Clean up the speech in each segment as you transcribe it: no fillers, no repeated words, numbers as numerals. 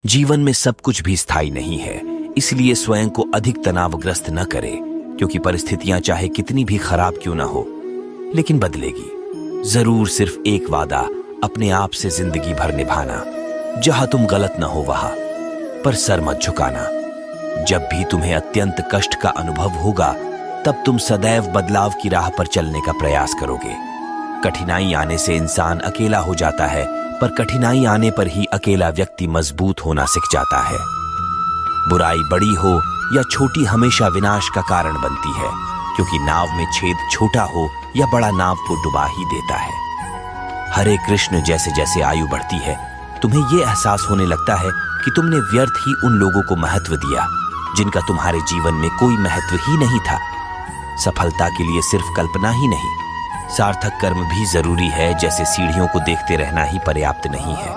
जीवन में सब कुछ भी स्थायी नहीं है, इसलिए स्वयं को अधिक तनावग्रस्त न करें, क्योंकि परिस्थितियां चाहे कितनी भी खराब क्यों ना हो, लेकिन बदलेगी जरूर। सिर्फ एक वादा अपने आप से जिंदगी भर निभाना, जहां तुम गलत ना हो वहां पर सर मत झुकाना। जब भी तुम्हें अत्यंत कष्ट का अनुभव होगा, तब तुम सदैव बदलाव की राह पर चलने का प्रयास करोगे। कठिनाई आने से इंसान अकेला हो जाता है, पर कठिनाई आने पर ही अकेला व्यक्ति मजबूत होना सीख जाता है। बुराई बड़ी हो या छोटी हमेशा विनाश का कारण बनती है, क्योंकि नाव में छेद छोटा हो या बड़ा नाव को डुबा ही देता है। हरे कृष्ण, जैसे जैसे आयु बढ़ती है, तुम्हें यह एहसास होने लगता है कि तुमने व्यर्थ ही उन लोगों को महत्व दिया जिनका तुम्हारे जीवन में कोई महत्व ही नहीं था। सफलता के लिए सिर्फ कल्पना ही नहीं, सार्थक कर्म भी जरूरी है। जैसे सीढ़ियों को देखते रहना ही पर्याप्त नहीं है,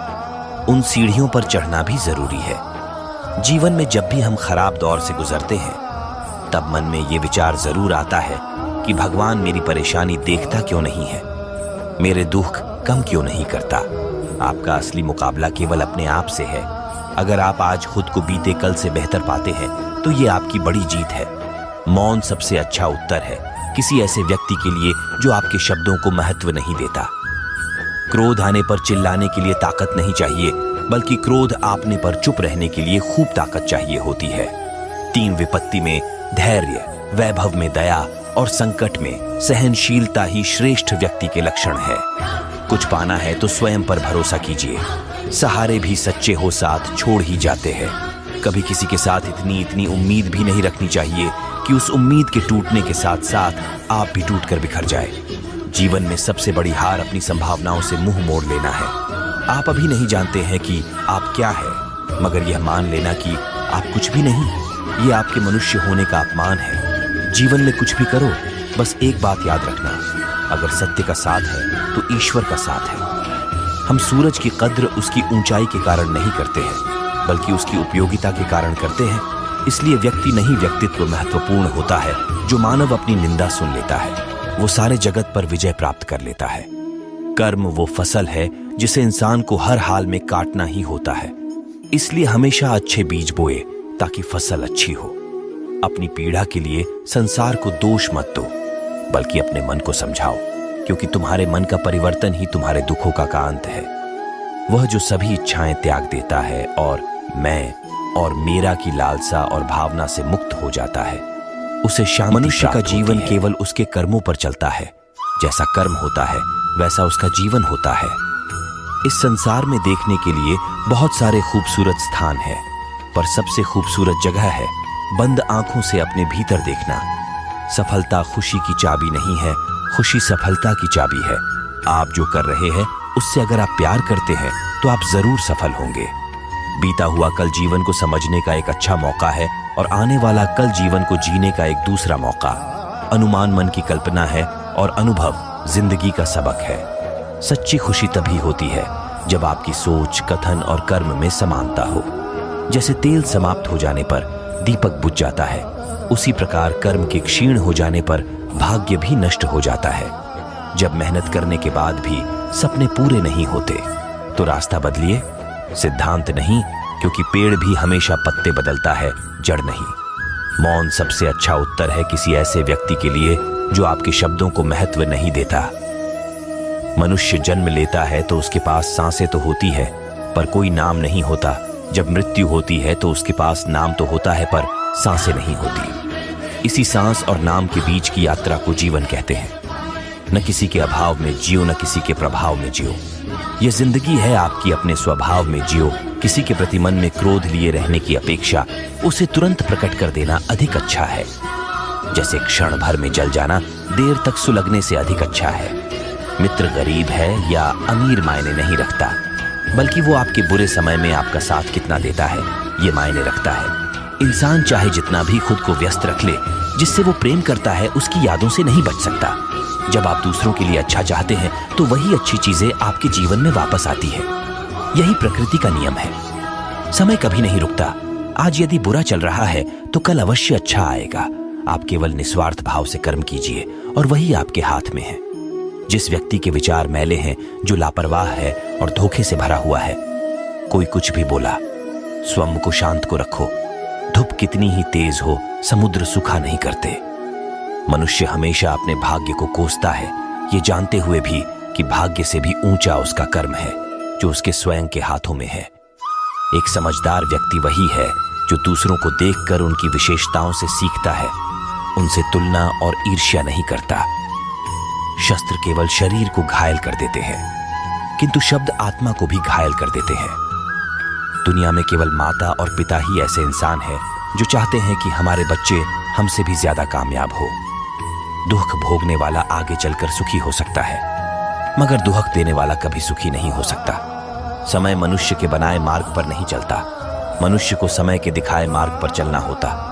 उन सीढ़ियों पर चढ़ना भी जरूरी है। जीवन में जब भी हम खराब दौर से गुजरते हैं, तब मन में ये विचार जरूर आता है कि भगवान मेरी परेशानी देखता क्यों नहीं है, मेरे दुख कम क्यों नहीं करता। आपका असली मुकाबला केवल अपने आप से है। अगर आप आज खुद को बीते कल से बेहतर पाते हैं, तो ये आपकी बड़ी जीत है। मौन सबसे अच्छा उत्तर है किसी ऐसे व्यक्ति के लिए जो आपके शब्दों को महत्व नहीं देता। क्रोध आने पर चिल्लाने के लिए ताकत नहीं चाहिए, बल्कि क्रोध आपने पर चुप रहने के लिए खूब ताकत चाहिए होती है। 3 विपत्ति में धैर्य, वैभव में दया और संकट में सहनशीलता ही श्रेष्ठ व्यक्ति के लक्षण है। कुछ पाना है तो स्वयं पर भरोसा कीजिए। सहारे भी सच्चे हो साथ छोड़ ही जाते हैं। कभी किसी के साथ इतनी उम्मीद भी नहीं रखनी चाहिए कि उस उम्मीद के टूटने के साथ साथ आप भी टूटकर बिखर जाए। जीवन में सबसे बड़ी हार अपनी संभावनाओं से मुंह मोड़ लेना है। आप अभी नहीं जानते हैं कि आप क्या है, मगर यह मान लेना कि आप कुछ भी नहीं, ये आपके मनुष्य होने का अपमान है। जीवन में कुछ भी करो, बस एक बात याद रखना, अगर सत्य का साथ है तो ईश्वर का साथ है। हम सूरज की कद्र उसकी ऊंचाई के कारण नहीं करते हैं, बल्कि उसकी उपयोगिता के कारण करते हैं। इसलिए व्यक्ति नहीं, व्यक्तित्व महत्वपूर्ण होता है। जो मानव अपनी निंदा सुन लेता है, वो सारे जगत पर विजय प्राप्त कर लेता है। कर्म वो फसल है जिसे इंसान को हर हाल में काटना ही होता है। इसलिए हमेशा अच्छे बीज बोए ताकि फसल अच्छी हो। अपनी पीड़ा के लिए संसार को दोष मत दो, बल्कि अपने मन को समझाओ, क्योंकि तुम्हारे मन का परिवर्तन ही तुम्हारे दुखों का अंत है। वह जो सभी इच्छाएं त्याग देता है और मैं और मेरा की लालसा और भावना से मुक्त हो जाता है, उसे शांति। मनुष्य का जीवन केवल उसके कर्मों पर चलता है। जैसा कर्म होता है वैसा उसका जीवन होता है। इस संसार में देखने के लिए बहुत सारे खूबसूरत स्थान हैं, पर सबसे खूबसूरत जगह है बंद आंखों से अपने भीतर देखना। सफलता खुशी की चाबी नहीं है, खुशी सफलता की चाबी है। आप जो कर रहे हैं उससे अगर आप प्यार करते हैं तो आप जरूर सफल होंगे। बीता हुआ कल जीवन को समझने का एक अच्छा मौका है, और आने वाला कल जीवन को जीने का एक दूसरा मौका। अनुमान मन की कल्पना है और अनुभव जिंदगी का सबक है। सच्ची खुशी तभी होती है जब आपकी सोच, कथन और कर्म में समानता हो। जैसे तेल समाप्त हो जाने पर दीपक बुझ जाता है, उसी प्रकार कर्म के क्षीण हो जाने पर भाग्य भी नष्ट हो जाता है। जब मेहनत करने के बाद भी सपने पूरे नहीं होते, तो रास्ता बदलिए। सिद्धांत नहीं, क्योंकि पेड़ भी हमेशा पत्ते बदलता है, जड़ नहीं। मौन सबसे अच्छा उत्तर है किसी ऐसे व्यक्ति के लिए जो आपके शब्दों को महत्व नहीं देता। मनुष्य जन्म लेता है तो उसके पास सांसें तो होती है, पर कोई नाम नहीं होता। जब मृत्यु होती है तो उसके पास नाम तो होता है, पर सांसें नहीं होती। इसी सांस और नाम के बीच की यात्रा को जीवन कहते हैं। न किसी के अभाव में जियो, न किसी के प्रभाव में जियो। यह जिंदगी है आपकी, अपने स्वभाव में जियो। किसी के प्रति मन में क्रोध लिए रहने की अपेक्षा उसे तुरंत प्रकट कर देना अधिक अच्छा है। जैसे क्षण भर में जल जाना देर तक सुलगने से अधिक अच्छा है। मित्र गरीब है या अमीर मायने नहीं रखता, बल्कि वो आपके बुरे समय में आपका साथ कितना देता है, ये मायने रखता है। इंसान चाहे जितना भी खुद को व्यस्त रख ले, जिससे वो प्रेम करता है उसकी यादों से नहीं बच सकता। जब आप दूसरों के लिए अच्छा चाहते हैं तो वही अच्छी चीजें आपके जीवन में वापस आती है। यही प्रकृति का नियम है। समय कभी नहीं रुकता। आज यदि बुरा चल रहा है तो कल अवश्य अच्छा आएगा। आप केवल निस्वार्थ भाव से कर्म कीजिए और वही आपके हाथ में है। जिस व्यक्ति के विचार मैले हैं, जो लापरवाह है और धोखे से भरा हुआ है, कोई कुछ भी बोला, स्वयं को शांत को रखो। धूप कितनी ही तेज हो, समुद्र सूखा नहीं करते। मनुष्य हमेशा अपने भाग्य को कोसता है, ये जानते हुए भी कि भाग्य से भी ऊंचा उसका कर्म है जो उसके स्वयं के हाथों में है। एक समझदार व्यक्ति वही है जो दूसरों को देखकर उनकी विशेषताओं से सीखता है, उनसे तुलना और ईर्ष्या नहीं करता। शस्त्र केवल शरीर को घायल कर देते हैं, किंतु शब्द आत्मा को भी घायल कर देते हैं। दुनिया में केवल माता और पिता ही ऐसे इंसान हैं जो चाहते हैं कि हमारे बच्चे हमसे भी ज्यादा कामयाब हो। दुख भोगने वाला आगे चलकर सुखी हो सकता है, मगर दुख देने वाला कभी सुखी नहीं हो सकता। समय मनुष्य के बनाए मार्ग पर नहीं चलता, मनुष्य को समय के दिखाए मार्ग पर चलना होता।